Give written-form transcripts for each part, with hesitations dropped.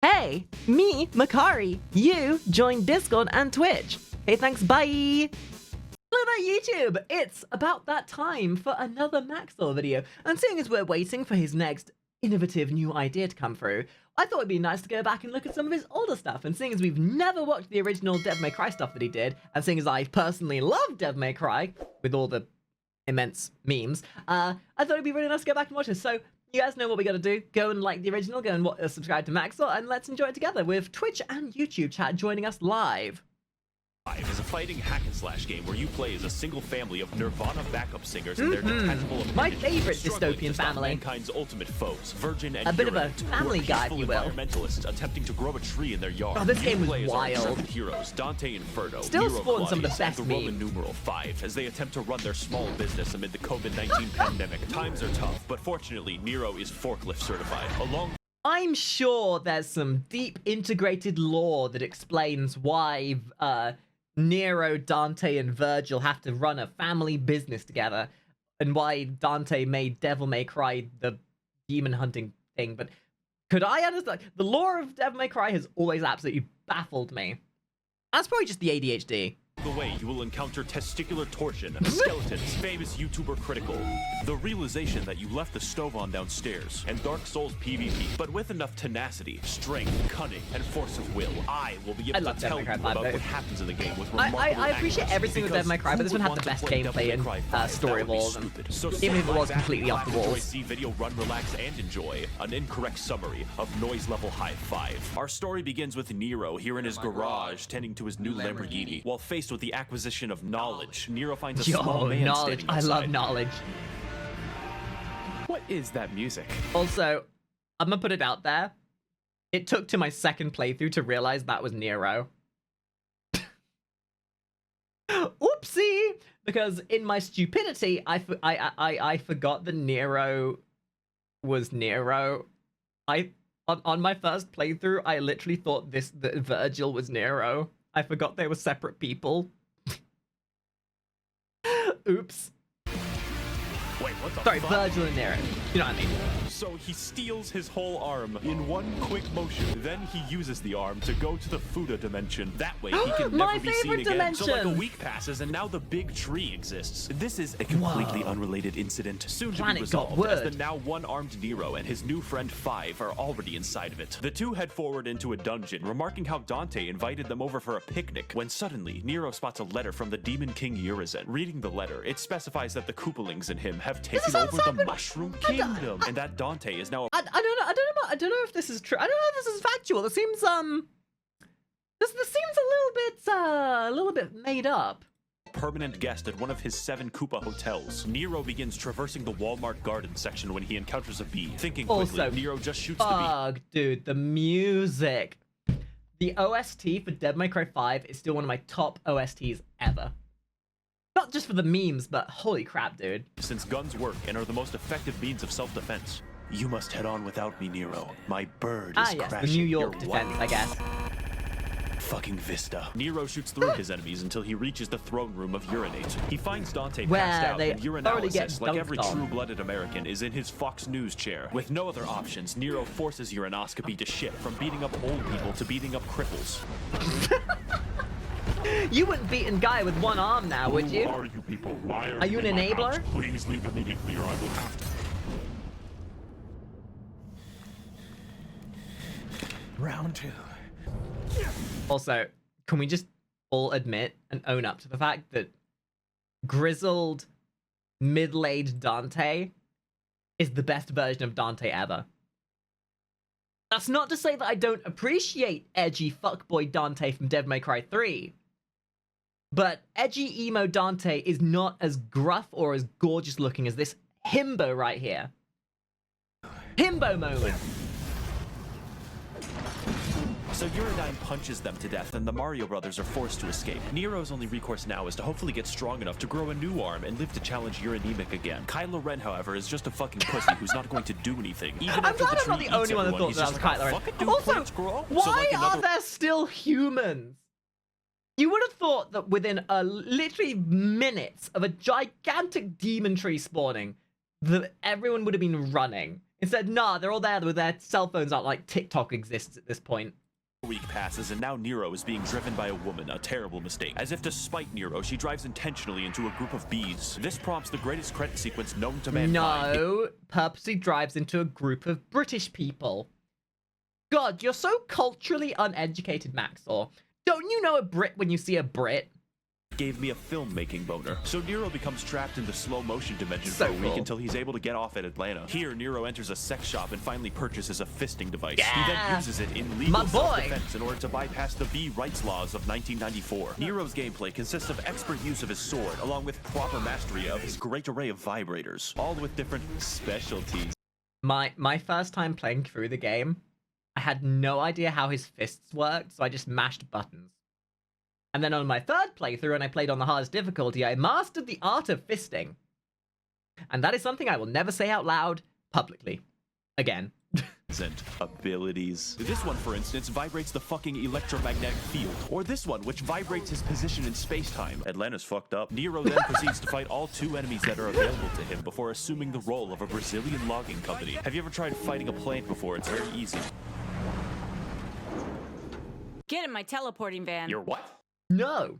Hey, me, Makari. You join Discord and Twitch. Hey, thanks, bye. Hello there, YouTube. It's about that time for another Maxwell video. And seeing as we're waiting for his next innovative new idea to come through, I thought it'd be nice to go back and look at some of his older stuff. And seeing as we've never watched the original Devil May Cry stuff that he did, and seeing as I personally love Devil May Cry, with all the immense memes, I thought it'd be really nice to go back and watch this. So you guys know what we gotta do. Go and like the original, go and subscribe to Maxwell, and let's enjoy it together with Twitch and YouTube chat joining us live. Is a fighting hack-and-slash game where you play as a single family of Nirvana backup singers and their detachable appendages. My favorite dystopian family. Mankind's ultimate foes, Virgin and a bit of a Urine, family guy, if you will. Environmentalists attempting to grow a tree in their yard. Oh, this game was play wild. As heroes Dante Inferno, Still Nero spawned some of the Claudius, best and the memes. Roman numeral 5 as they attempt to run their small business amid the COVID-19 pandemic. Times are tough, but fortunately, Nero is forklift certified. I'm sure there's some deep integrated lore that explains why Nero, Dante, and Virgil have to run a family business together, and why Dante made Devil May Cry the demon hunting thing. But could I understand? The lore of Devil May Cry has always absolutely baffled me. That's probably just the ADHD. The way you will encounter testicular torsion, skeletons, famous YouTuber critical, the realization that you left the stove on downstairs, and Dark Souls PvP, but with enough tenacity, strength, cunning, and force of will, I will be able to tell you about what happens in the game with remarkable I appreciate every single Devil May Cry, but this one had the best gameplay and story of all of them. So even if it was completely off the walls. See video, run, relax, and enjoy an incorrect summary of noise level high 5. Our story begins with Nero here in his garage, tending to his new Lamborghini, while faced with the acquisition of knowledge. Nero finds a small man standing outside. I love knowledge. What is that music? Also, I'm gonna put it out there. It took to my second playthrough to realize that was Nero. Oopsie! Because in my stupidity, I forgot that Nero was Nero. On my first playthrough, I literally thought that Virgil was Nero. I forgot they were separate people. Oops. Wait, what the Sorry, fuck? Virgil and Nero. You know what I mean. So he steals his whole arm in one quick motion. Then he uses the arm to go to the Fuda dimension. That way he can My never be seen favorite again. So like a dimension. week passes and now the big tree exists. This is a completely unrelated incident. Soon to be Planet got resolved as the word. now one-armed Nero and his new friend 5 are already inside of it. The two head forward into a dungeon, remarking how Dante invited them over for a picnic, when suddenly Nero spots a letter from the Demon King Urizen. Reading the letter, it specifies that the Koopalings in him have taken over the Mushroom Kingdom, and that Dante is now I don't know if this is true. I don't know if this is factual. It seems this seems a little bit made up. permanent guest at one of his 7 Koopa hotels. Nero begins traversing the Walmart garden section when he encounters a bee. Thinking quickly, Also, Nero just shoots the bee. Dude, the music. The OST for Devil May Cry 5 is still one of my top OSTs ever. Not just for the memes, but holy crap, dude. Since guns work and are the most effective means of self-defense. You must head on without me, Nero. My bird is Yes, crashing the New York your defense, wild I guess. fucking vista. Nero shoots through his enemies until he reaches the throne room of Urinate. He finds Dante Where passed out, they and already get Urinalysis, like every dunked on. true-blooded American, is in his Fox News chair. With no other options, Nero forces Urinoscopy to shift from beating up old people to beating up cripples. You wouldn't beat a guy with one arm now, would you? Who are you people? Why Are you an in my enabler? house? Please leave immediately or I will have to. Round 2. Also, can we just all admit and own up to the fact that grizzled, middle-aged Dante is the best version of Dante ever? That's not to say that I don't appreciate edgy fuckboy Dante from Devil May Cry 3. But edgy emo Dante is not as gruff or as gorgeous looking as this himbo right here. Himbo moment. So Uridine punches them to death, and the Mario brothers are forced to escape. Nero's only recourse now is to hopefully get strong enough to grow a new arm and live to challenge Uranemic again. Kylo Ren, however, is just a fucking pussy who's not going to do anything. Even I'm glad I'm not the only one that thought that was Kylo Ren. Also, why are there still humans? You would have thought that within literally minutes of a gigantic demon tree spawning, that everyone would have been running. Instead, nah, they're all there with their cell phones out like TikTok exists at this point. A week passes and now Nero is being driven by a woman, a terrible mistake. As if to spite Nero, she drives intentionally into a group of bees. This prompts the greatest credit sequence known to mankind. No, purposely drives into a group of British people. God, you're so culturally uneducated, Maxor. Don't you know a Brit when you see a Brit? Gave me a filmmaking boner. So Nero becomes trapped in the slow motion dimension So for a week cool. until he's able to get off at Atlanta. Here, Nero enters a sex shop and finally purchases a fisting device. Yeah. He then uses it in My legal boy. self-defense in order to bypass the bee rights laws of 1994. Nero's gameplay consists of expert use of his sword, along with proper mastery of his great array of vibrators, all with different specialties. My first time playing through the game, I had no idea how his fists worked, so I just mashed buttons. And then on my third playthrough, when I played on the hardest difficulty, I mastered the art of fisting. And that is something I will never say out loud publicly. Again. Abilities. This one, for instance, vibrates the fucking electromagnetic field. Or this one, which vibrates his position in space-time. Atlanta's fucked up. Nero then proceeds to fight all 2 enemies that are available to him before assuming the role of a Brazilian logging company. Have you ever tried fighting a plant before? It's very easy. Get in my teleporting van. You're what? No.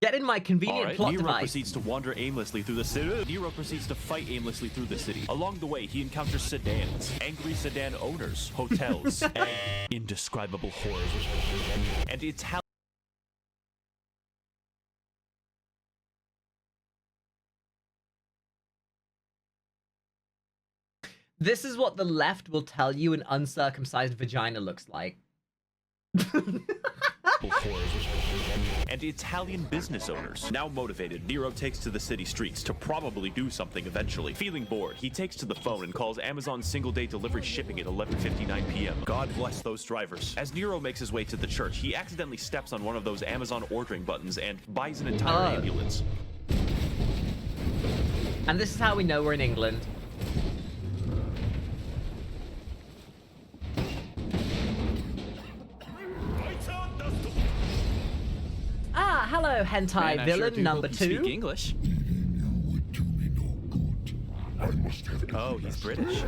Get in my convenient All right. plot Nero device. proceeds to wander aimlessly through the city. Nero proceeds to fight aimlessly through the city. Along the way, he encounters sedans, angry sedan owners, hotels, and indescribable horrors. And Italian. This is what the left will tell you an uncircumcised vagina looks like. And Italian business owners. Now motivated, Nero takes to the city streets to probably do something eventually. Feeling bored, he takes to the phone and calls Amazon single-day delivery shipping at 11:59 p.m. God bless those drivers. As Nero makes his way to the church, he accidentally steps on one of those Amazon ordering buttons and buys an entire ambulance. And this is how we know we're in England. Ah, hello, hentai Man, I villain sure do number hope you 2. speak English. Oh, he's British.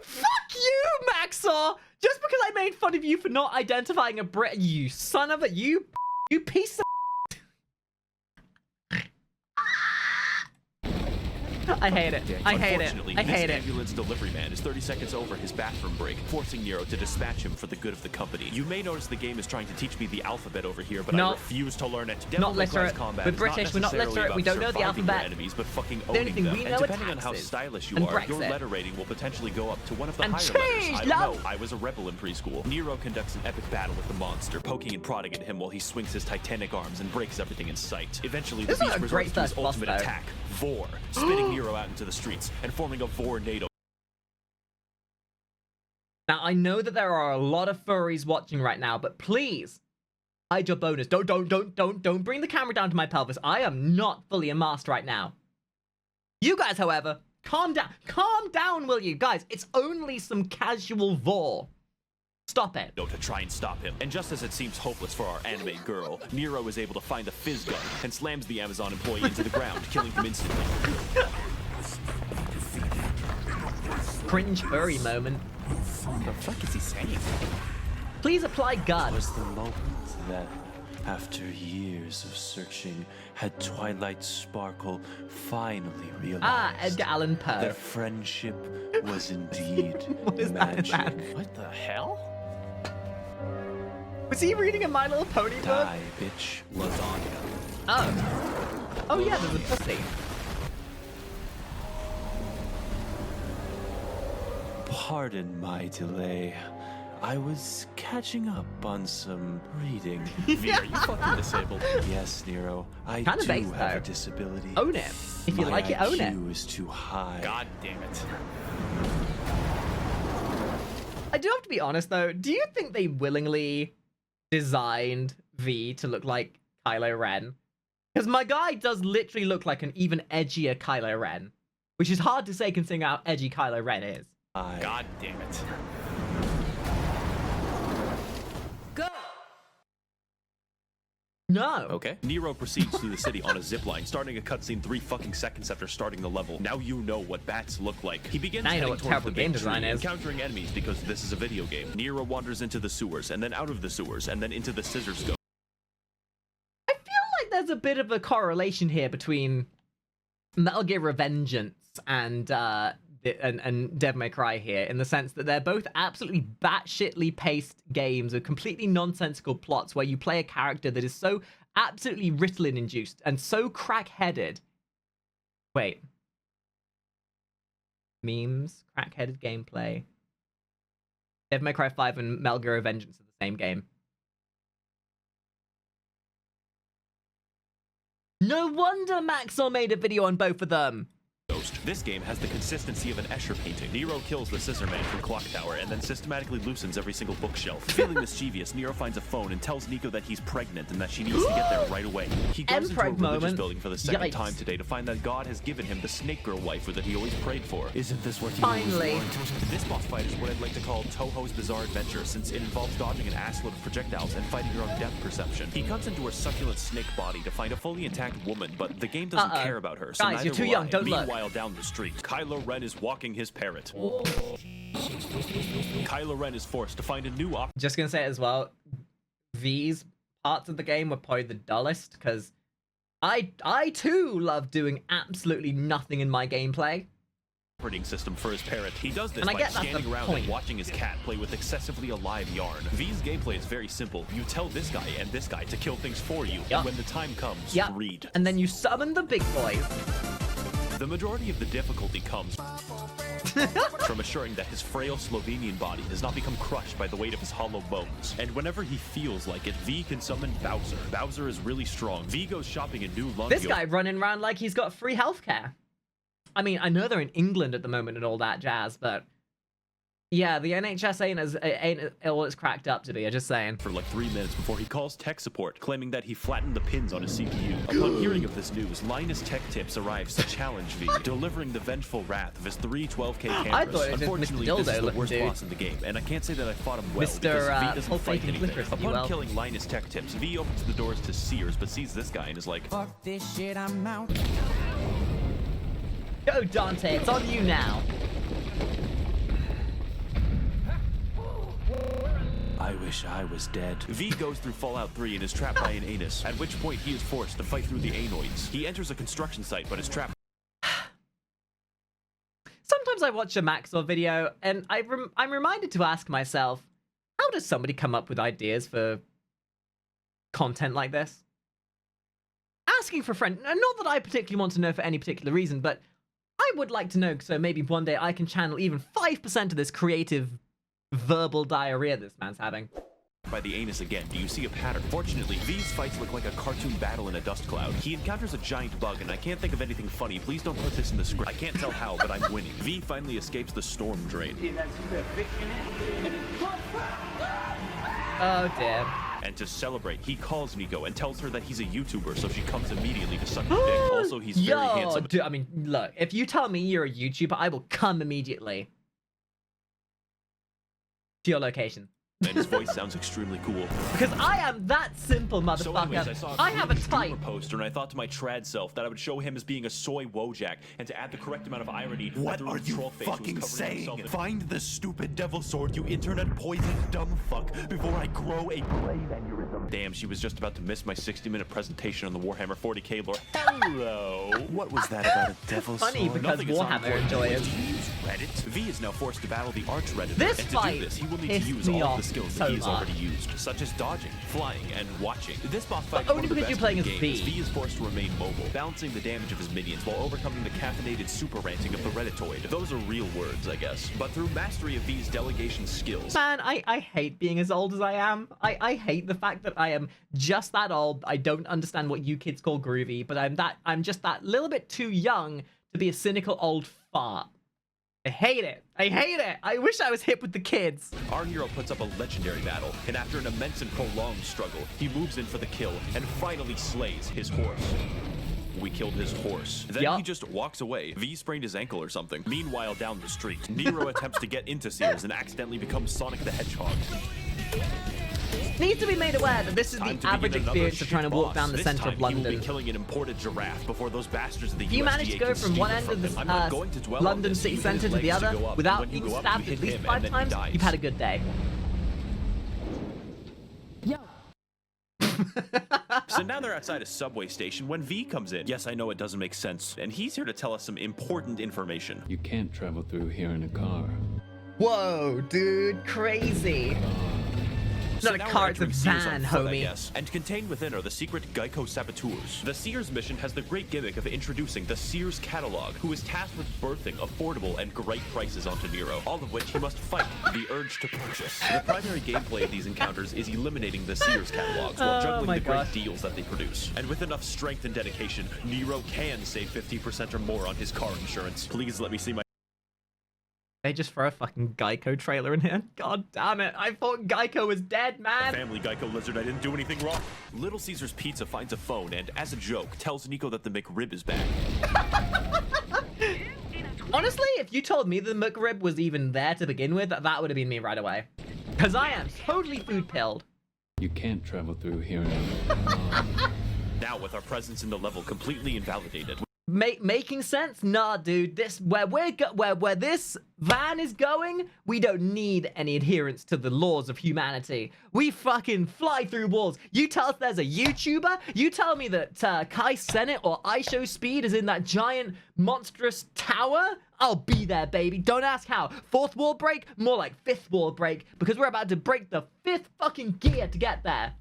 Fuck you, Maxor! Just because I made fun of you for not identifying a Brit, you son of a you piece of. I hate it. I hate it. Unfortunately, I hate this it. ambulance delivery man is 30 seconds over his bathroom break, forcing Nero to dispatch him for the good of the company. You may notice the game is trying to teach me the alphabet over here, but No. I refuse to learn it. Not Devil May Cry's literate. combat We're is British, we're not necessarily literate, we about don't know the surviving your alphabet. enemies, but fucking The only owning thing them. we And know are depending on how taxes stylish you and are, your Brexit. letter rating will potentially go up to one of the And higher change, letters. I don't love. know. I was a rebel in preschool. Nero conducts an epic battle with the monster, poking and prodding at him while he swings his titanic arms and breaks everything in sight. Eventually, the This is beast a resorts great to his first boss, ultimate though. attack, Vor, spitting Nero out into the streets and forming a Vor-nado. Now, I know that there are a lot of furries watching right now, but please, hide your bonus. Don't bring the camera down to my pelvis. I am not fully immersed right now. You guys, however, calm down. Calm down, will you? Guys, it's only some casual vor. Stop it. To try and stop him. And just as it seems hopeless for our anime girl, Nero is able to find a fizz gun and slams the Amazon employee into the ground, killing him instantly. Cringe furry moment. What the fuck is he saying? Please apply gun. Was the moment that, after years of searching, had Twilight Sparkle finally realized Edgar Allan Poe. that friendship was indeed What is that? magic. What the hell? Was he reading a My Little Pony book? Die, bitch. Lasagna. Oh. Oh yeah, there's a pussy. Pardon my delay. I was catching up on some reading. V, are you fucking disabled? Yes, Nero. I Kinda do base, have though. a disability. Own it. If you My like it, own it. IQ is too high. God damn it. I do have to be honest though. Do you think they willingly designed V to look like Kylo Ren? Because my guy does literally look like an even edgier Kylo Ren, which is hard to say considering how edgy Kylo Ren is. God damn it. Go! No. Okay. Nero proceeds through the city on a zipline, starting a cutscene 3 fucking seconds after starting the level. Now you know what bats look like. He begins Now you know heading what towards terrible the game big design tree, is. encountering enemies because this is a video game. Nero wanders into the sewers, and then out of the sewers, and then into the scissor scope. I feel like there's a bit of a correlation here between Metal Gear Revengeance and Devil May Cry here, in the sense that they're both absolutely batshitly paced games with completely nonsensical plots where you play a character that is so absolutely Ritalin-induced and so crack-headed. Wait. Memes, crack-headed gameplay. Devil May Cry 5 and Metal Gear Revengeance are the same game. No wonder Maxwell made a video on both of them. This game has the consistency of an Escher painting. Nero kills the scissor man from Clock Tower and then systematically loosens every single bookshelf. Feeling mischievous, Nero finds a phone and tells Nico that he's pregnant and that she needs to get there right away. He goes into a religious building for the second time today to find that God has given him the snake girl waifu that he always prayed for. Isn't this what you Finally. This boss fight is what I'd like to call Toho's Bizarre Adventure, since it involves dodging an assload of projectiles and fighting your own depth perception. He cuts into her succulent snake body to find a fully intact woman, but the game doesn't care about her, so Guys, neither you're too will young, I. don't look. Meanwhile, down the street, Kylo Ren is walking his parrot. Kylo Ren is forced to find a new Just gonna say it as well, these parts of the game were probably the dullest, because I too love doing absolutely nothing in my gameplay. operating system for his parrot. He does this And I by get that's standing the around point. and watching his cat play with excessively alive yarn. V's gameplay is very simple. You tell this guy and this guy to kill things for you, Yup. and when the time comes, Yep. read. And then you summon the big boys. The majority of the difficulty comes from assuring that his frail Slovenian body does not become crushed by the weight of his hollow bones. And whenever he feels like it, V can summon Bowser. Bowser is really strong. V goes shopping in New London. This guy running around like he's got free healthcare. I mean, I know they're in England at the moment and all that jazz, but yeah, the NHS ain't all it's cracked up to be. I'm just saying. For like 3 minutes before he calls tech support, claiming that he flattened the pins on his CPU. Upon hearing of this news, Linus Tech Tips arrives to challenge V, delivering the vengeful wrath of his 3 12K cameras. I thought it was just Unfortunately, Mr. this is Dildo the looking worst dude. boss in the game, and I can't say that I fought him well, Mr. because V doesn't Pulp fight Faking anything. Licorice, if you Upon will. killing Linus Tech Tips, V opens the doors to Sears, but sees this guy and is like, Fuck this shit, I'm out. Go, Dante, it's on you now. I wish I was dead. V goes through Fallout 3 and is trapped by an anus, at which point he is forced to fight through the anoids. He enters a construction site, but is trapped. Sometimes I watch a Maxwell video and I'm reminded to ask myself, how does somebody come up with ideas for content like this? Asking for friends, not that I particularly want to know for any particular reason, but I would like to know, so maybe one day I can channel even 5% of this creative verbal diarrhea this man's having. By the anus again. Do you see a pattern? Fortunately, V's fights look like a cartoon battle in a dust cloud. He encounters a giant bug, and I can't think of anything funny. Please don't put this in the script. I can't tell how, but I'm winning. V finally escapes the storm drain. Oh dear. And to celebrate, he calls Nico and tells her that he's a YouTuber, so she comes immediately to suck his dick. Also, he's very handsome. Dude, I mean, look, if you tell me you're a YouTuber, I will come immediately to your location. And his voice sounds extremely cool. Because I am that simple, motherfucker. So anyways, I saw I have a streamer type. poster, and I thought to my trad self that I would show him as being a soy Wojak, and to add the correct amount of irony. What through are his you troll face who was fucking covering saying? himself in- Find the stupid devil sword, you internet poisoned dumb fuck, before I grow a brain aneurysm. Damn, she was just about to miss my 60-minute presentation on the Warhammer 40k lore. Hello. What was that about a devil Funny sword? because Nothing is on Warhammer board. enjoyers. Reddit. V is now forced to battle the Arch Redditor. This and to fight do this, he will need to pissed use me all of off the skills so that he has much. already used, such as dodging, flying, and watching. This boss fight is only one of the because best you're playing in the as game, V. as V is forced to remain mobile, balancing the damage of his minions while overcoming the caffeinated super ranting of the Redditoid. Those are real words, I guess. But through mastery of V's delegation skills, Man, I hate being as old as I am. I hate the fact that I am just that old. I don't understand what you kids call groovy, but I'm just that little bit too young to be a cynical old fart. I hate it. I hate it. I wish I was hip with the kids. our hero puts up a legendary battle, and after an immense and prolonged struggle, he moves in for the kill and finally slays his horse. We killed his horse. Then Yup. he just walks away. V sprained his ankle or something. Meanwhile, down the street, Nero attempts to get into Sears and accidentally becomes Sonic the Hedgehog. Needs to be made aware that this is Time the to begin average another experience of trying to shit walk boss. down the This center time of he will be London. killing an imported giraffe before those bastards of the If you USDA manage to go can from steal one it end from of him. this I'm not going to dwell on London this. city You hit his centre to the legs other go up, and without when you being go up, stabbed you at hit least him, 5 and then he times, dies. you've had a good day. So now they're outside a subway station when V comes in. Yes, I know it doesn't make sense, and he's here to tell us some important information. You can't travel through here in a car. Whoa, dude, crazy. It's So not a now car, we're it's a entering Sears on van, foot, I homie. guess. And contained within are the secret Geico saboteurs. The Sears mission has the great gimmick of introducing the Sears catalog, who is tasked with birthing affordable and great prices onto Nero, all of which he must fight the urge to purchase. The primary gameplay of these encounters is eliminating the Sears catalogs while Oh juggling my the great gosh. deals that they produce. And with enough strength and dedication, Nero can save 50% or more on his car insurance. Please let me see my They just throw a fucking Geico trailer in here. God damn it. I thought Geico was dead, man. Family Geico lizard, I didn't do anything wrong. Little Caesar's Pizza finds a phone and, as a joke, tells Nico that the McRib is back. Honestly, if you told me the McRib was even there to begin with, that would have been me right away. Because I am totally food pilled. You can't travel through here in a car. Now, with our presence in the level completely invalidated, Making sense? Nah, dude. This where this van is going, we don't need any adherence to the laws of humanity. We fucking fly through walls. You tell us there's a YouTuber? You tell me that Kai Cenat or IShowSpeed is in that giant monstrous tower? I'll be there, baby. Don't ask how. 4th wall break? More like 5th wall break, because we're about to break the 5th fucking gear to get there.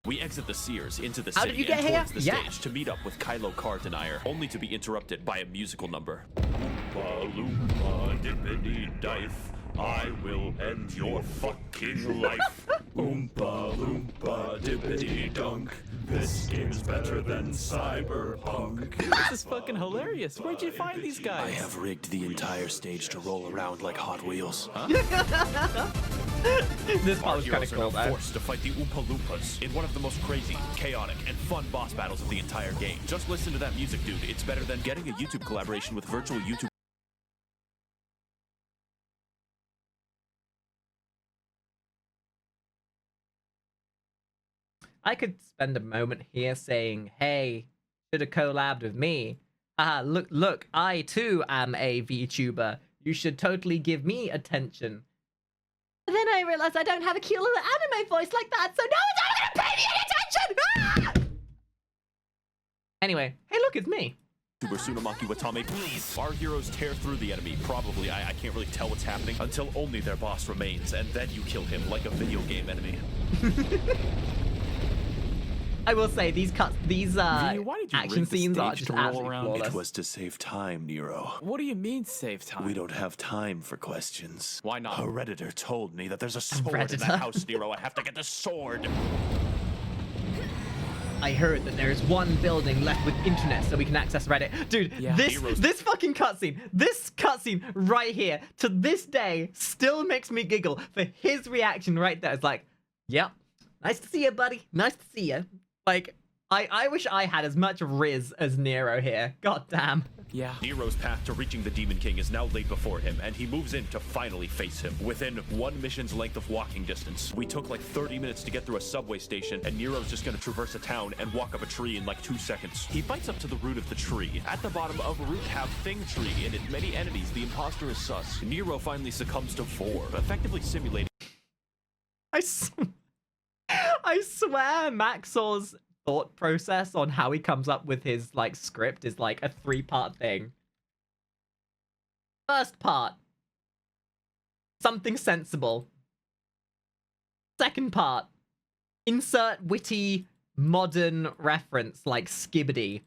we exit the Sears into the How city did you get and here? towards the Yeah. stage to meet up with Kylo Car Denier, only to be interrupted by a musical number. Oompa loompa dippity dife, I will end your fucking life. Oompa loompa dippity dunk, this game's better than Cyberpunk. This is fucking hilarious. Where'd you find these guys? I have rigged the entire stage to roll around like Hot Wheels. This Our part was kind of heroes are cool, now though. forced to fight the Oompa Loompas in one of the most crazy, chaotic, and fun boss battles of the entire game. Just listen to that music, dude. It's better than getting a YouTube collaboration with virtual YouTube. I could spend a moment here saying, hey, should have collabed with me. Look, I too am a VTuber. You should totally give me attention. And then I realized I don't have a cute little anime voice like that, so no one's ever gonna pay me any attention! Ah! Anyway, hey look, it's me. Tsunamaki Watame, please. Our heroes tear through the enemy. Probably, I can't really tell what's happening until only their boss remains, and then you kill him like a video game enemy. I will say these why did you action rig the scenes are stage just to roll absolutely around? flawless. It was to save time, Nero. What do you mean save time? We don't have time for questions. Why not? Hereditor told me that there's a sword in Hereditor? that house, Nero. I have to get the sword. I heard that there is one building left with internet so we can access Reddit. Dude, Yeah. this fucking cutscene right here, to this day, still makes me giggle for his reaction right there. It's like, yep, nice to see you, buddy. Nice to see you. Like, I wish I had as much Riz as Nero here. God damn. Yeah. Nero's path to reaching the Demon King is now laid before him, and he moves in to finally face him. Within one mission's length of walking distance, we took like 30 minutes to get through a subway station, and Nero's just gonna traverse a town and walk up a tree in like 2 seconds. He bites up to the root of the tree. At the bottom of a root have Thing Tree, and in many entities, the imposter is sus. Nero finally succumbs to Vor, effectively simulating I swear Maxor's thought process on how he comes up with his like script is like a 3-part thing. First part, something sensible. Second part, insert witty modern reference like Skibbity.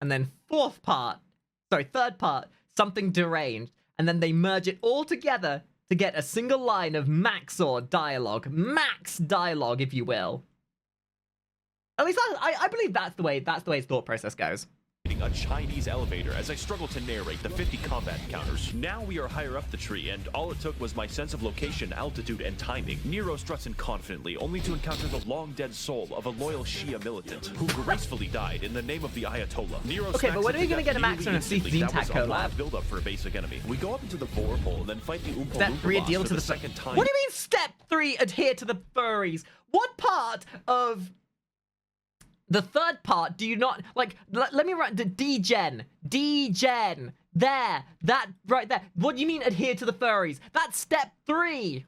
And then third part, something deranged. And then they merge it all together to get a single line of Maxor dialogue. Max dialogue, if you will. At least I believe that's the way his thought process goes. a Chinese elevator as I struggle to narrate the 50 combat encounters. Now we are higher up the tree, and all it took was my sense of location, altitude, and timing. Nero struts in confidently, only to encounter the long-dead soul of a loyal Shia militant, who gracefully died in the name of the Ayatollah. Nero Okay, but when are we gonna get a Max on a That Zintac was a lot collab? of build-up for a basic enemy. We go up into the bore hole, and then fight the Oompa That Loompa real boss deal for to the the second time. What do you mean Step 3, adhere to the furries. What part of the third part do you not like? Let me write the degen. There, that right there. What do you mean adhere to the furries? That's step 3.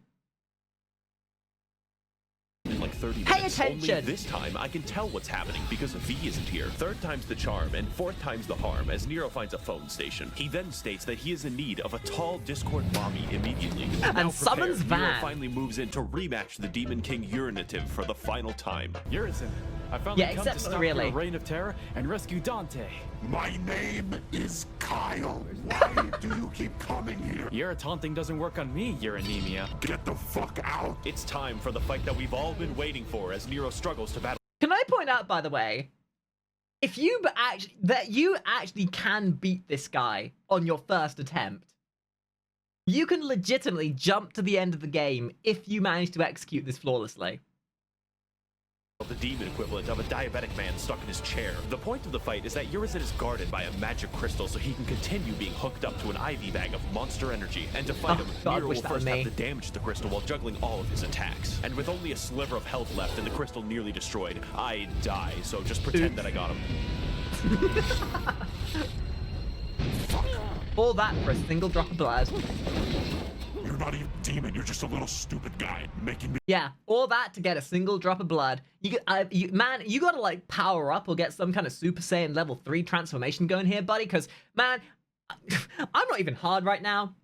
In like 30 Pay minutes. attention. Only this time I can tell what's happening because V isn't here. Third time's the charm and fourth time's the harm as Nero finds a phone station. He then states that he is in need of a tall Discord mommy immediately. And Now summons prepared, Nero Van. finally moves in to rematch the Demon King urinative for the final time. Urizen, I finally Yeah, come except to stop really. your reign of terror and rescue Dante. My name is Kyle. Why do you keep coming here? Your taunting doesn't work on me, your anemia. Get the fuck out. It's time for the fight that we've all been waiting for as Nero struggles to battle. Can I point out, by the way, if you actually can beat this guy on your first attempt, you can legitimately jump to the end of the game if you manage to execute this flawlessly. The demon equivalent of a diabetic man stuck in his chair. The point of the fight is that Urizen is guarded by a magic crystal so he can continue being hooked up to an IV bag of monster energy. And to fight him, God, Nero wish will that was first have me. to damage the crystal while juggling all of his attacks. And with only a sliver of health left and the crystal nearly destroyed, I die, so just pretend that I got him. All that for a single drop of blood. You're not even demon. You're just a little stupid guy making me. Yeah, all that to get a single drop of blood. Man, you gotta like power up or get some kind of Super Saiyan level 3 transformation going here, buddy. Because man, I'm not even hard right now.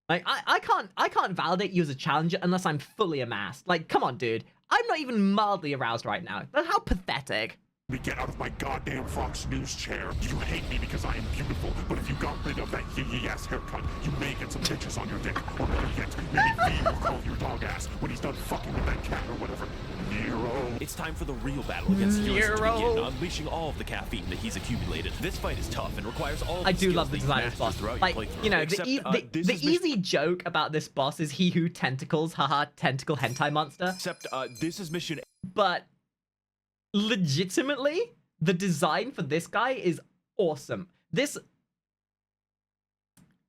Like I can't validate you as a challenger unless I'm fully amassed. Like, come on, dude. I'm not even mildly aroused right now. How pathetic. Me get out of my goddamn Fox News chair. You hate me because I am beautiful, but if you got rid of that yee-yee-ass haircut, you may get some bitches on your dick. Or better yet, maybe V will call your dog ass when he's done fucking with that cat or whatever. Nero. It's time for the real battle against Urizen to Nero. begin, unleashing all of the caffeine that he's accumulated. This fight is tough and requires all of I the do skills love the that you've design of this mastered boss. throughout Like, your playthrough. you know, Except, the this is easy joke about this boss is he who tentacles, haha, tentacle hentai monster. Except, this is mission But legitimately, the design for this guy is awesome.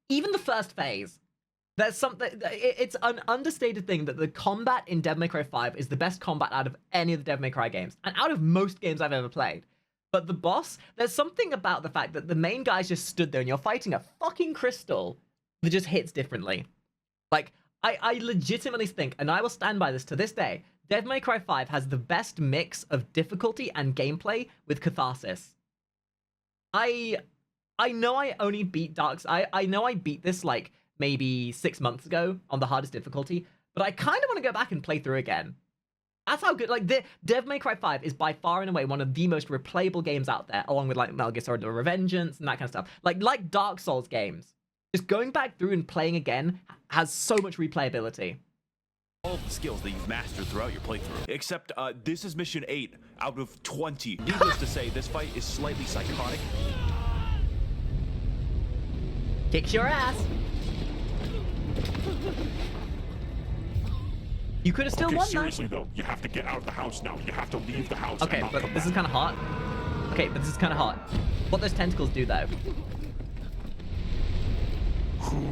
Even the first phase, there's something, it's an understated thing that the combat in Devil May Cry 5 is the best combat out of any of the Devil May Cry games, and out of most games I've ever played. But the boss, there's something about the fact that the main guy's just stood there and you're fighting a fucking crystal that just hits differently. Like, I legitimately think, and I will stand by this to this day, Devil May Cry 5 has the best mix of difficulty and gameplay with catharsis. I know I only beat I know I beat this like maybe 6 months ago on the hardest difficulty, but I kind of want to go back and play through again. That's how good, like, Devil May Cry 5 is by far and away one of the most replayable games out there, along with like Metal Gear Solid Revengeance and that kind of stuff. Like Dark Souls games. Just going back through and playing again has so much replayability. all of the skills that you've mastered throughout your playthrough. Except, this is mission 8 out of 20. Needless to say, this fight is slightly psychotic. Kicks your ass. You could have still Okay, won seriously though, you have to get out of the house now. You have to leave the house. that. Okay, and not but come this is back. kind of hot. Okay, but this is kind of hot. What those tentacles do, though.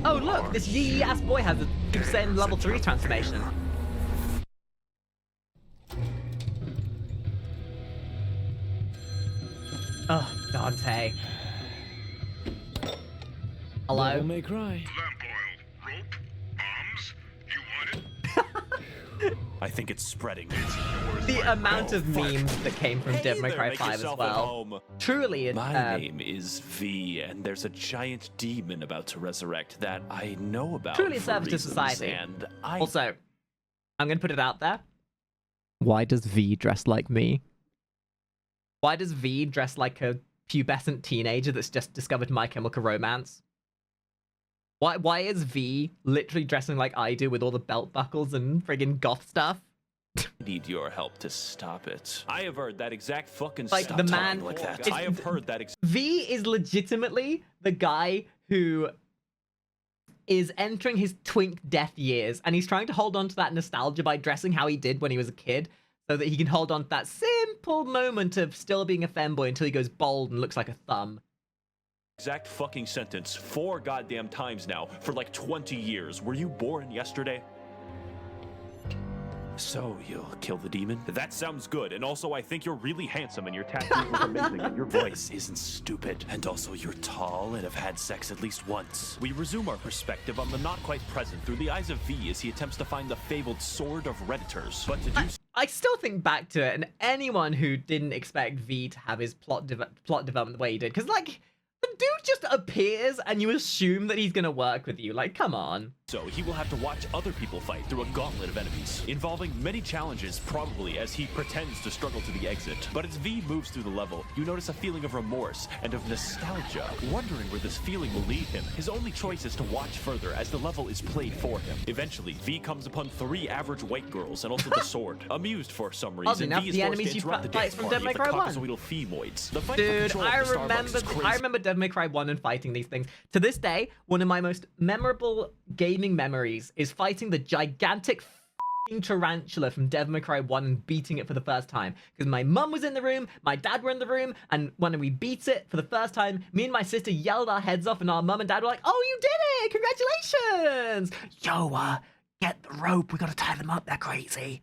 Oh, look, this yee ass boy has a Super Saiyan level 3 transformation. Oh, Dante. Hello? Devil May Cry. Lamp oil, rope, bombs. You want it? I think it's spreading. The amount of memes that came from Devil May Cry Make 5 as yourself at well. home. Truly, My name is V, and there's a giant demon about to resurrect that I know about. Truly a for service to reasons, society. And I also, I'm going to put it out there. Why does V dress like me? Why does V dress like a pubescent teenager that's just discovered My Chemical Romance? Why is V literally dressing like I do with all the belt buckles and friggin' goth stuff? need your help to stop it. I have heard that exact fucking Like, stop the talking man- like that. it's- I have heard that V is legitimately the guy who is entering his twink death years, and he's trying to hold on to that nostalgia by dressing how he did when he was a kid, so that he can hold on to that simple moment of still being a femboy until he goes bald and looks like a thumb. exact fucking sentence 4 goddamn times now for like 20 years. Were you born yesterday? So you'll kill the demon? That sounds good, and also I think you're really handsome and your tattoos look amazing and your voice isn't stupid. And also you're tall and have had sex at least once. We resume our perspective on the not quite present through the eyes of V as he attempts to find the fabled Sword of Redditors. But to do I still think back to it, and anyone who didn't expect V to have his plot development the way he did, because, like, the dude just appears and you assume that he's gonna work with you. Like, come on. So he will have to watch other people fight through a gauntlet of enemies, involving many challenges probably as he pretends to struggle to the exit. But as V moves through the level, you notice a feeling of remorse and of nostalgia, wondering where this feeling will lead him. His only choice is to watch further as the level is played for him. Eventually, V comes upon 3 average white girls and also the sword. Amused for some reason, enough, V is the forced enemies to you interrupt the fight dance from party Devil May of the Cry 1. caucasoidal femoids. The fight for Dude, control I of the Starbucks is crazy. remember Devil May Cry 1 and fighting these things. To this day, one of my most memorable gaming memories is fighting the gigantic f***ing tarantula from Devil May Cry 1 and beating it for the first time. Because my mum was in the room, my dad were in the room, and when we beat it for the first time, me and my sister yelled our heads off, and our mum and dad were like, "Oh, you did it! Congratulations! Yo, get the rope. We gotta tie them up. They're crazy."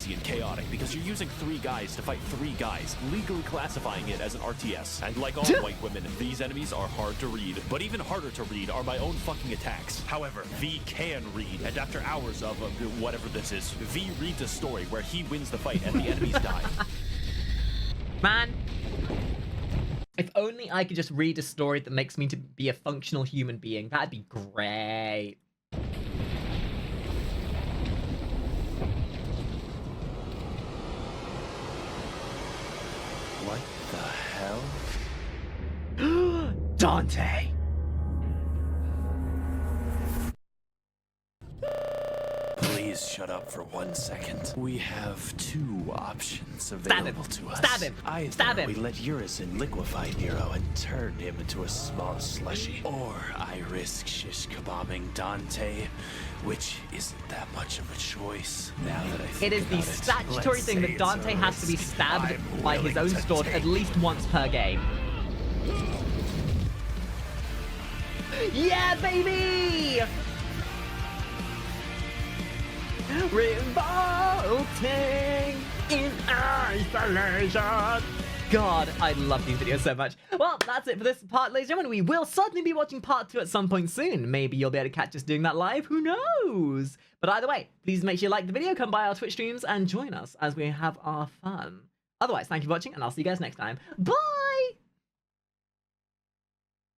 And chaotic because you're using 3 guys to fight 3 guys, legally classifying it as an RTS. And like all white women, these enemies are hard to read. But even harder to read are my own fucking attacks. However, V can read, and after hours of whatever this is, V reads a story where he wins the fight and the enemies die. Man, if only I could just read a story that makes me to be a functional human being, that'd be great. What the hell? Dante! Please shut up for 1 second. We have 2 options available to us. Stab him! Either Stab him! we let Urizen liquefy Nero and turn him into a small slushy, or I risk shish kebabbing Dante, which isn't that much of a choice. Now that I think It is the about statutory let's thing say that it's Dante a has to be risk stabbed I'm by his willing own to sword take. at least once per game. Yeah, baby! Revolting in isolation. God, I love these videos so much. Well, that's it for this part, ladies and gentlemen. We will certainly be watching part 2 at some point soon. Maybe you'll be able to catch us doing that live. Who knows? But either way, please make sure you like the video, come by our Twitch streams, and join us as we have our fun. Otherwise, thank you for watching, and I'll see you guys next time. Bye!